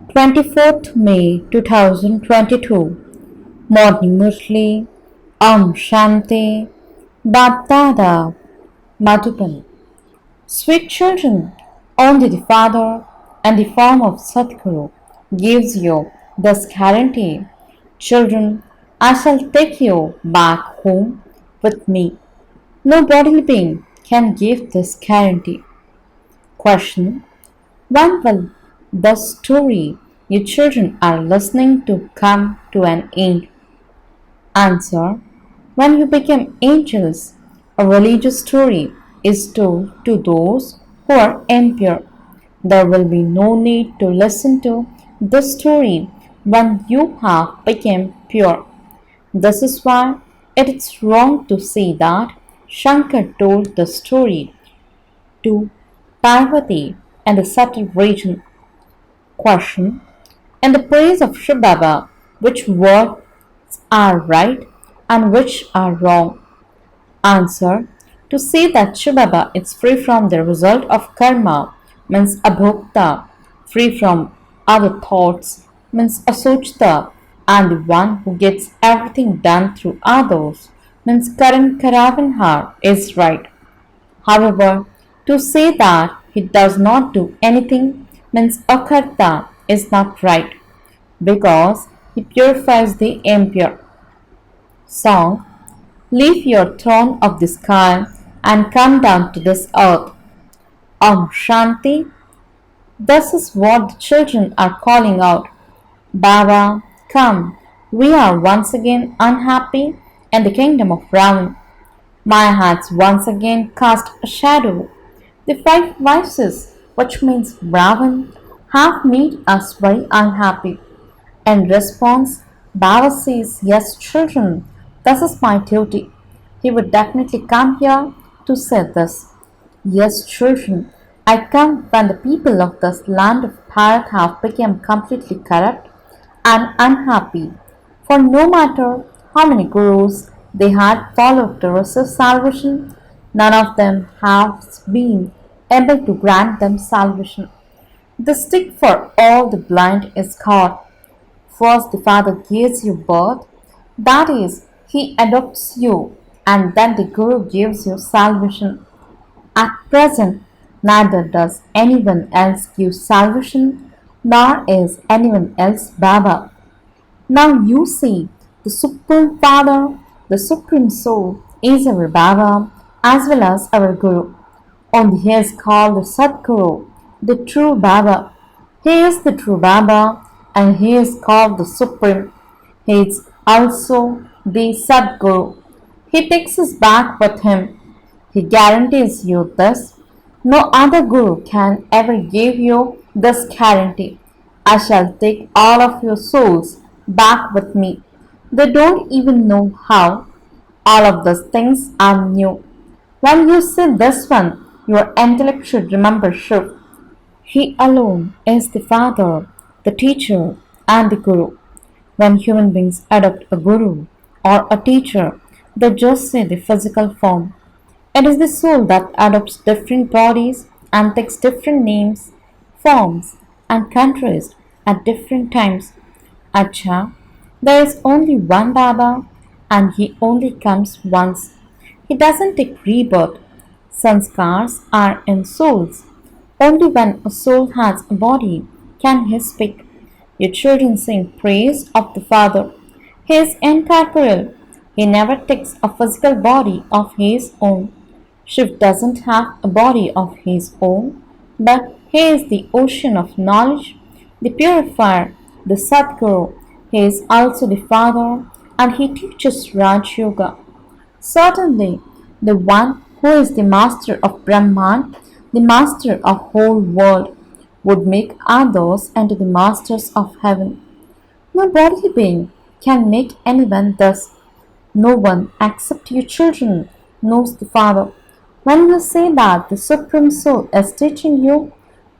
24th May 2022. Morning Murli. Om Shanti. BapDada. Madhuban. Sweet children, only the Father and the form of Sadguru gives you this guarantee. Children, I shall take you back home with me. No bodily being can give this guarantee. Question: when will the story you children are listening to come to an end? Answer: when you become angels, a religious story is told to those who are impure. There will be no need to listen to the story when you have become pure. This is why it is wrong to say that Shankar told the story to Parvati and the subtle region. Question: in the praise of shivbaba, which words are right and which are wrong? Answer: to say that shivbaba is free from the result of karma means abhokta, free from other thoughts means asochta, and the one who gets everything done through others means karan karavanhar is right. However, to say that he does not do anything means akarta is not right, because he purifies the impure. Song: leave your throne of the sky and come down to this earth. Om Shanti. This is what the children are calling out. Baba, come. We are once again unhappy in the kingdom of Ravan. My has once again cast a shadow. The five vices, which means Ravan, have made us very unhappy. In response, Baba says, yes, children, this is my duty. He would definitely come here to say this. Yes, children, I come when the people of this land of Bharat have become completely corrupt and unhappy. For no matter how many gurus they had followed to receive salvation, none of them has been able to grant them salvation. The stick for all the blind is God. First, the Father gives you birth, that is, He adopts you, and then the Guru gives you salvation. At present, neither does anyone else give salvation, nor is anyone else Baba. Now you see, the Supreme Father, the Supreme Soul, is our Baba as well as our Guru. Only he is called the Sadguru, the true Baba. He is the true Baba and he is called the Supreme. He is also the Sadguru. He takes us back with him. He guarantees you this. No other Guru can ever give you this guarantee. I shall take all of your souls back with me. They don't even know how. All of those things are new. When you see this one, your intellect should remember Shiv. He alone is the Father, the Teacher, and the Guru. When human beings adopt a Guru or a teacher, they just say the physical form. It is the soul that adopts different bodies and takes different names, forms, and countries at different times. Acha, there is only one Baba and he only comes once. He doesn't take rebirth. Sanskars are in souls. Only when a soul has a body can he speak. Your children sing praise of the Father. He is incorporeal. He never takes a physical body of his own. Shiv doesn't have a body of his own, but he is the ocean of knowledge, the purifier, the Sadguru. He is also the Father and he teaches Raj Yoga. Certainly, the one who is the master of Brahman, the master of whole world, would make others into the masters of heaven. No bodily being can make anyone thus. No one except your children knows the Father. When you say that the Supreme Soul is teaching you,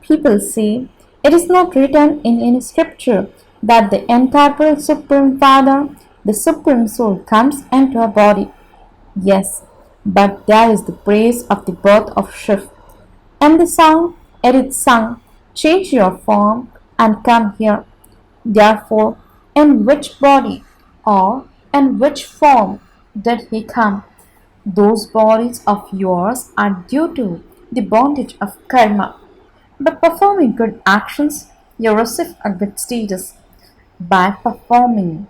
people say it is not written in any scripture that the entire Supreme Father, the Supreme Soul, comes into a body. Yes, but there is the praise of the birth of Shiv. And the song, it is sung, change your form, and come here. Therefore, in which body or in which form did he come? Those bodies of yours are due to the bondage of karma. By performing good actions, you receive a good status. By performing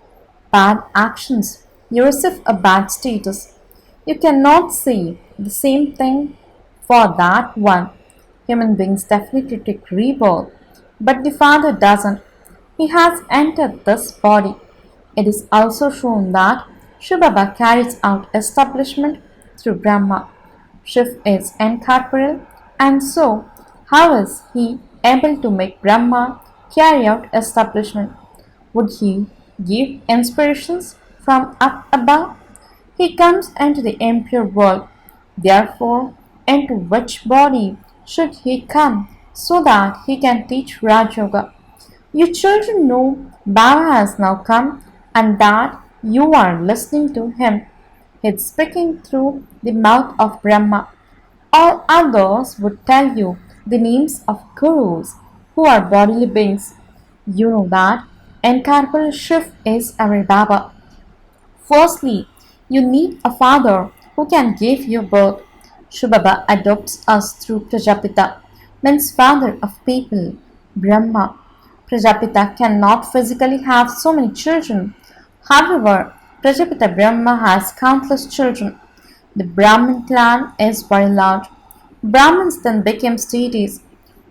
bad actions, you receive a bad status. You cannot say the same thing for that one. Human beings definitely take rebirth, but the Father doesn't. He has entered this body. It is also shown that shivbaba carries out establishment through Brahma. Shiv is incorporeal, and so how is he able to make Brahma carry out establishment? Would he give inspirations from up above? He comes into the impure world. Therefore, into which body should he come so that he can teach Raj Yoga? You children know Baba has now come and that you are listening to him. He is speaking through the mouth of Brahma. All others would tell you the names of gurus who are bodily beings. You know that incorporeal Shiv is our Baba. Firstly, you need a father who can give you birth. Shivbaba adopts us through Prajapita, means father of people, Brahma. Prajapita cannot physically have so many children. However, Prajapita Brahma has countless children. The Brahmin clan is very large. Brahmins then became deities.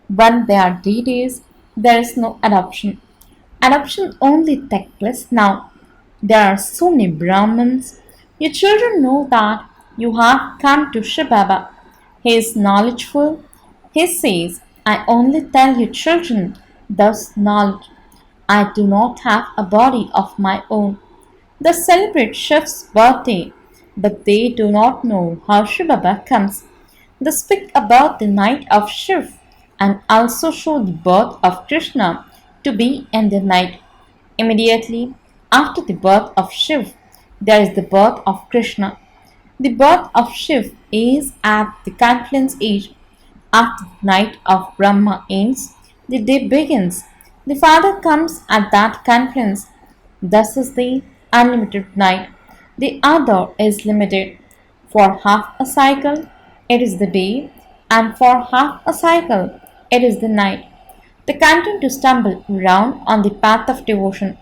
When they are deities, there is no adoption. Adoption only takes place now. There are so many Brahmins. Your children know that you have come to Shivbaba. He is knowledgeful. He says, I only tell you children thus knowledge. I do not have a body of my own. They celebrate Shiv's birthday, but they do not know how Shivbaba comes. They speak about the night of Shiv and also show the birth of Krishna to be in the night. Immediately after the birth of Shiv, there is the birth of Krishna. The birth of Shiv is at the confluence age. After the night of Brahma ends, the day begins. The Father comes at that confluence. Thus is the unlimited night. The other is limited. For half a cycle, it is the day, and for half a cycle, it is the night. They continue to stumble around on the path of devotion.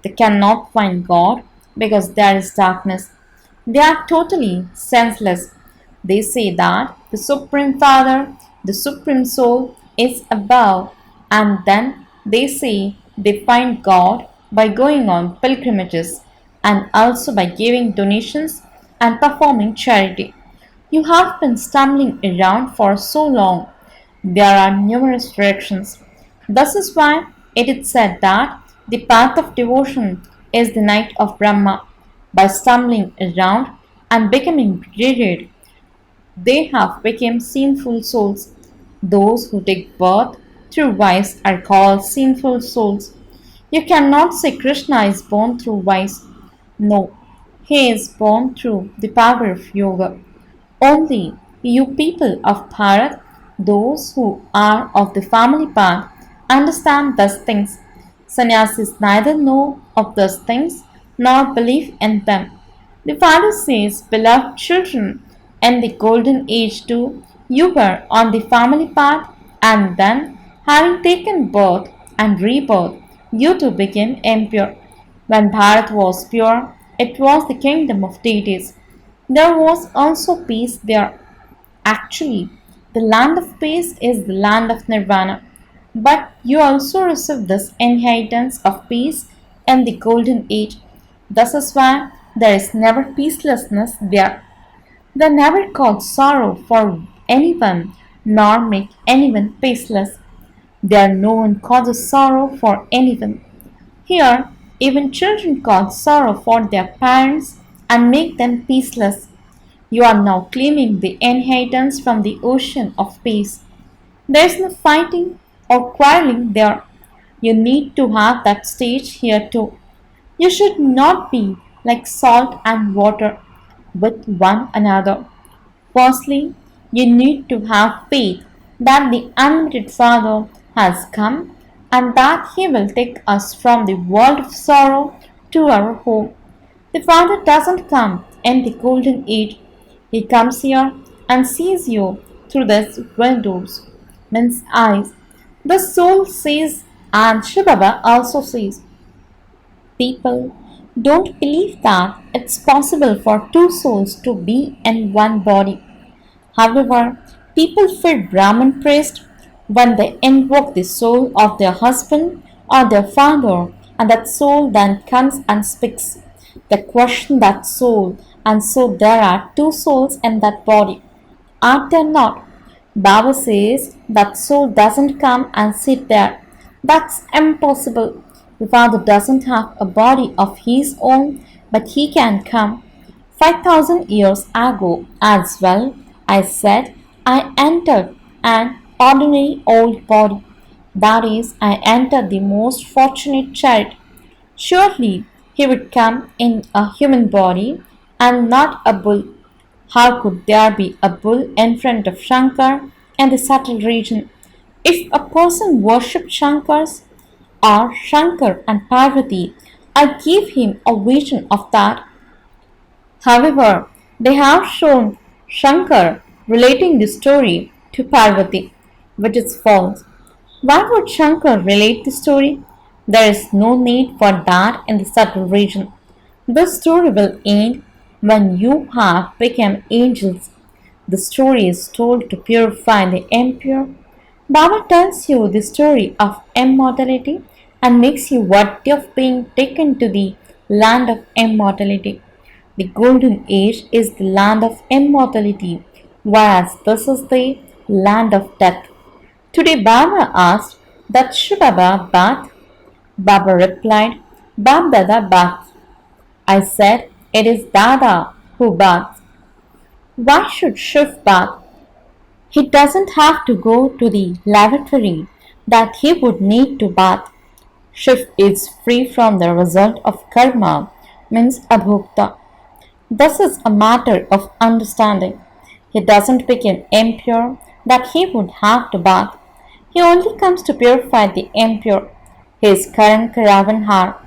They cannot find God because there is darkness. They are totally senseless. They say that the Supreme Father, the Supreme Soul, is above, and then they say they find God by going on pilgrimages and also by giving donations and performing charity. You have been stumbling around for so long. There are numerous directions. This is why it is said that the path of devotion is the night of Brahma. By stumbling around and becoming jaded, they have become sinful souls. Those who take birth through vice are called sinful souls. You cannot say Krishna is born through vice. No, he is born through the power of yoga. Only you people of Bharat, those who are of the family path, understand these things. Sannyasis neither know of those things nor believe in them. The father says, beloved children, in the golden age too, you were on the family path, and then, having taken birth and rebirth, you too became impure. When Bharat was pure, it was the kingdom of deities. There was also peace there. Actually, the land of peace is the land of nirvana. But you also receive this inheritance of peace in the golden age. This is why there is never peacelessness there. They never cause sorrow for anyone nor make anyone peaceless. There no one causes sorrow for anyone. Here, even children cause sorrow for their parents and make them peaceless. You are now claiming the inheritance from the ocean of peace. There is no fighting or quarreling there. You need to have that stage here too. You should not be like salt and water with one another. Firstly, you need to have faith that the unlimited Father has come and that He will take us from the world of sorrow to our home. The Father doesn't come in the golden age. He comes here and sees you through these windows, means eyes. The soul sees and shivbaba also sees. People don't believe that it's possible for two souls to be in one body. However, people feel Brahman praised when they invoke the soul of their husband or their father, and that soul then comes and speaks. They question that soul, and so there are two souls in that body. Are there not? Baba says that soul doesn't come and sit there. That's impossible. The Father doesn't have a body of his own, but he can come. 5,000 years ago as well, I said, I entered an ordinary old body. That is, I entered the most fortunate child. Surely he would come in a human body and not a bull. How could there be a bull in front of Shankar in the subtle region? If a person worshipped Shankars or Shankar and Parvati, I gave him a vision of that. However, they have shown Shankar relating the story to Parvati, which is false. Why would Shankar relate the story? There is no need for that in the subtle region. The story will end when you have become angels. The story is told to purify the impure. Baba tells you the story of immortality and makes you worthy of being taken to the land of immortality. The golden age is the land of immortality, whereas this is the land of death. Today Baba asked, that shivbaba bath? Baba replied, BapDada bath. I said, it is Dada who baths. Why should Shiv bath? He doesn't have to go to the lavatory that he would need to bath. Shiv is free from the result of karma, means abhokta. This is a matter of understanding. He doesn't become impure that he would have to bath. He only comes to purify the impure. He is Karan Karavanhar,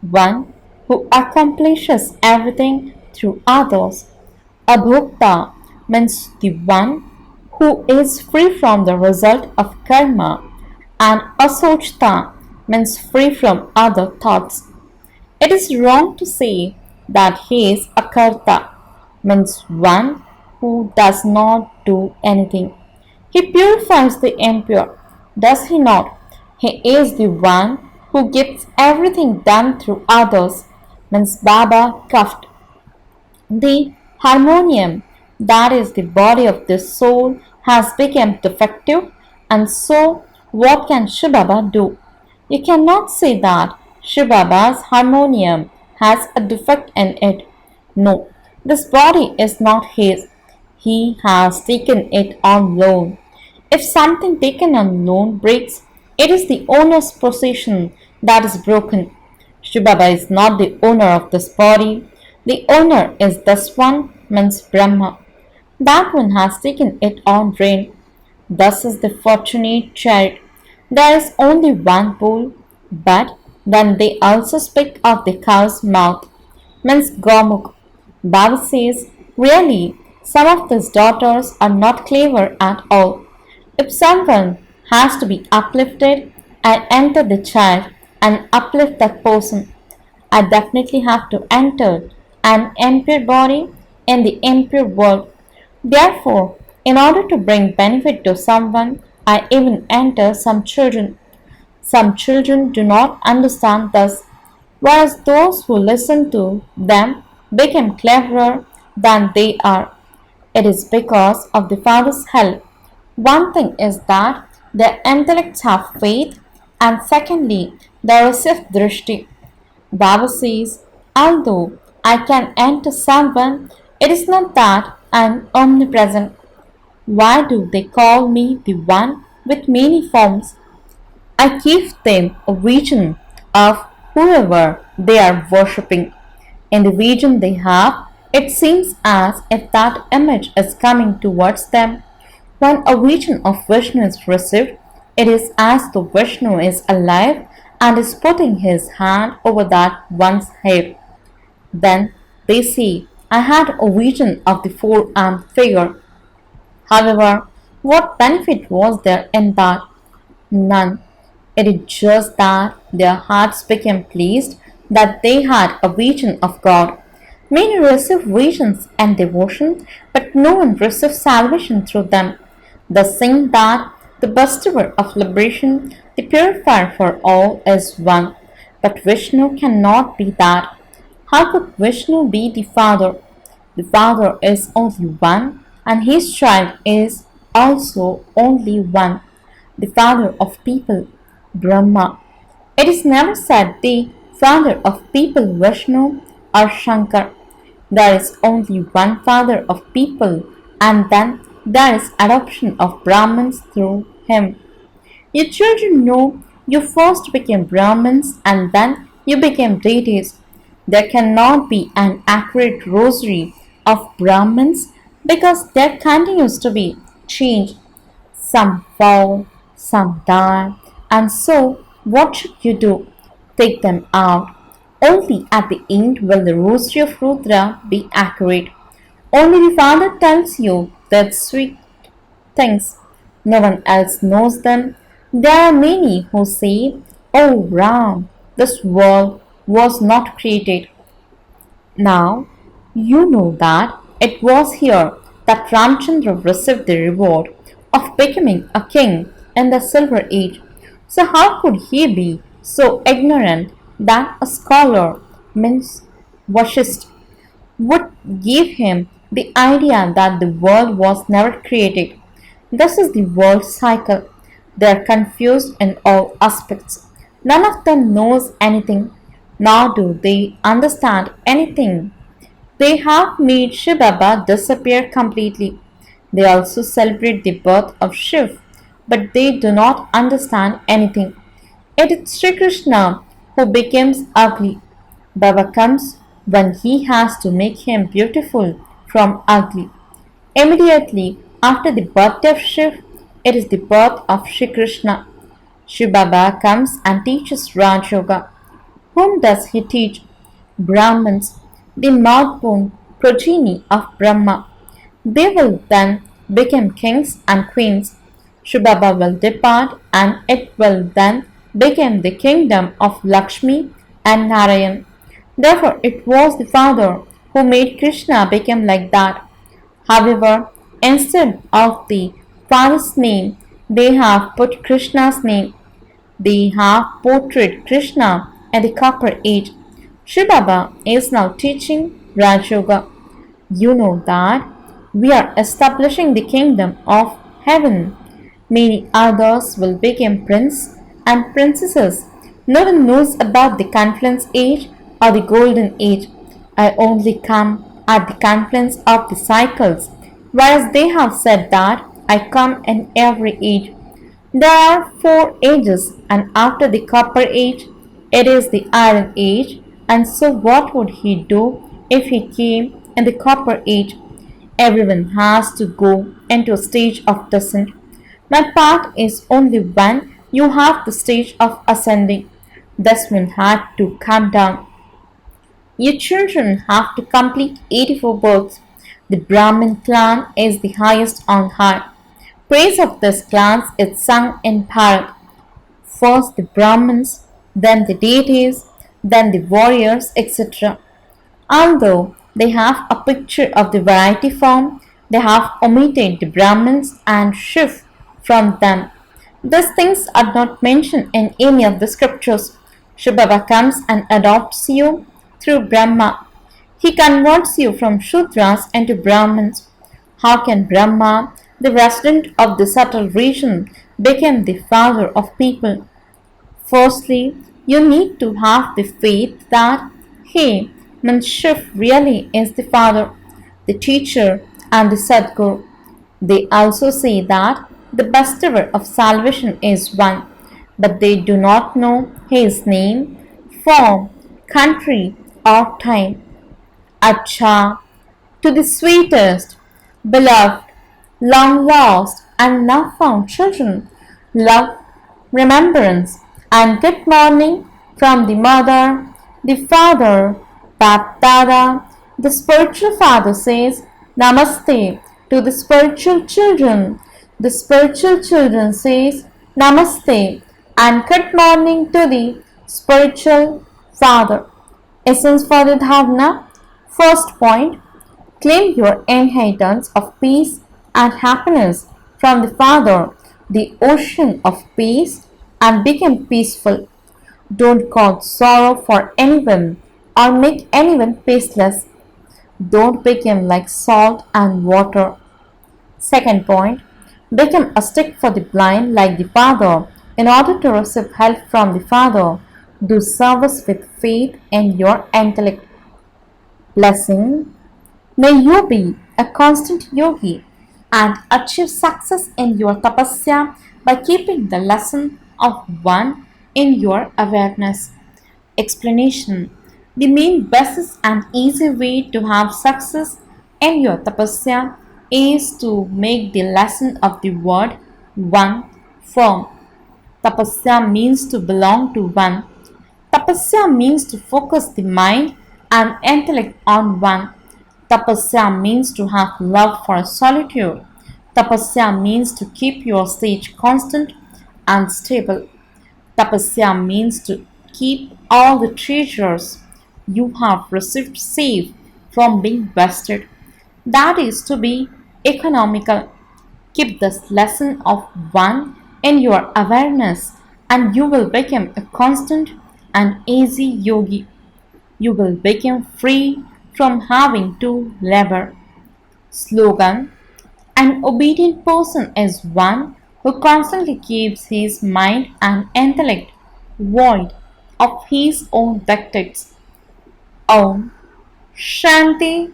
one who accomplishes everything through others. Abhokta means the one who is free from the result of karma, and asochta means free from other thoughts. It is wrong to say that he is a karta, means one who does not do anything. He purifies the impure, does he not? He is the one who gets everything done through others, means Baba Kaft. The harmonium, that is the body of the soul, has become defective, and so what can shivbaba do? You cannot say that shivbaba's harmonium has a defect in it. No, this body is not his. He has taken it on loan. If something taken on loan breaks, it is the owner's possession that is broken. Shivbaba is not the owner of this body. The owner is this one, means Brahma. That one has taken it on reign. Thus is the fortunate child. There is only one bull, but then they also speak of the cow's mouth, means Gomuk. Baba says, really, some of these daughters are not clever at all. If someone has to be uplifted, I enter the child and uplift that person. I definitely have to enter an impure body in the impure world. Therefore, in order to bring benefit to someone, I even enter some children. Some children do not understand this, whereas those who listen to them become cleverer than they are. It is because of the Father's help. One thing is that their intellects have faith, and secondly, they receive drishti. Baba says, although I can enter someone, it is not that I am omnipresent. Why do they call me the one with many forms? I give them a vision of whoever they are worshipping. In the vision they have, it seems as if that image is coming towards them. When a vision of Vishnu is received, It is as though Vishnu is alive and is putting his hand over that one's head. Then they say, I had a vision of the four-armed figure. However, what benefit was there in that? None. It is just that their hearts became pleased that they had a vision of God. Many receive visions and devotion, but no one receives salvation through them. Thus saying that the bestower of liberation, the purifier for all, is one. But Vishnu cannot be that. How could Vishnu be the Father? The Father is only one, and his child is also only one, the Father of people, Brahma. It is never said the Father of people, Vishnu or Shankar. There is only one Father of people, and then there is adoption of Brahmins through him. Your children know you first became Brahmins and then you became deities. There cannot be an accurate rosary of Brahmins because there continues to be change. Some fall, some die, and so what should you do? Take them out. Only at the end will the rosary of Rudra be accurate. Only the Father tells you that sweet things. No one else knows them. There are many who say, Oh Ram, this world was not created. Now you know that it was here that Ramchandra received the reward of becoming a king in the Silver Age. So how could he be so ignorant that a scholar means Vashist would give him the idea that the world was never created? This is the world cycle. They are confused in all aspects. None of them knows anything, nor do they understand anything. They have made Shivbaba disappear completely. They also celebrate the birth of Shiv, but they do not understand anything. It is Sri Krishna who becomes ugly. Baba comes when he has to make him beautiful from ugly. Immediately after the birth of Shiv, it is the birth of Shri Krishna. Shivbaba comes and teaches Raj Yoga. Whom does he teach? Brahmins, the mouth-born progeny of Brahma. They will then become kings and queens. Shivbaba will depart and it will then become the kingdom of Lakshmi and Narayan. Therefore, it was the Father who made Krishna become like that. However, instead of the Father's name, they have put Krishna's name. They have portrayed Krishna in the Copper Age. Sri Baba is now teaching Raj Yoga. You know that we are establishing the kingdom of heaven. Many others will become prince and princesses. No one knows about the confluence age or the golden age. I only come at the confluence of the cycles, whereas they have said that I come in every age. There are four ages, and after the copper age, it is the iron age. And so, what would he do if he came in the copper age? Everyone has to go into a stage of descent. My part is only when you have the stage of ascending. This one had to come down. Your children have to complete 84 births. The Brahmin clan is the highest on high. Praise of this clan is sung in Bharat. First the Brahmins, then the deities, then the warriors, etc. Although they have a picture of the variety form, they have omitted the Brahmins and Shiv from them. These things are not mentioned in any of the scriptures. Shivbaba comes and adopts you through Brahma. He converts you from Shudras into Brahmins. How can Brahma, the resident of the subtle region, become the father of people? Firstly, you need to have the faith that he, means Shiv, really is the father, the teacher, and the Sadguru. They also say that the bestower of salvation is one, but they do not know his name, form, country, or time. Acha, to the sweetest, beloved, long lost, and now found children, love remembrance, and good morning from the mother, the father, BapDada. The spiritual father says Namaste to the spiritual children. The spiritual children says Namaste and good morning to the spiritual father. Essence for the dharana. First point, claim your inheritance of peace and happiness from the Father, the ocean of peace, and become peaceful. Don't cause sorrow for anyone or make anyone peaceless. Don't become like salt and water. Second point, become a stick for the blind like the Father. In order to receive help from the Father, do service with faith in your intellect. Blessing. May you be a constant yogi and achieve success in your tapasya by keeping the lesson of one in your awareness. Explanation. The main basis and easy way to have success in your tapasya is to make the lesson of the word one firm. Tapasya means to belong to one. Tapasya means to focus the mind and intellect on one. Tapasya means to have love for solitude. Tapasya means to keep your stage constant and stable. Tapasya means to keep all the treasures you have received safe from being wasted. That is to be economical. Keep this lesson of one in your awareness and you will become a constant and easy yogi. You will become free from having to labor. Slogan. An obedient person is one who constantly keeps his mind and intellect void of his own dictates. Om Shanti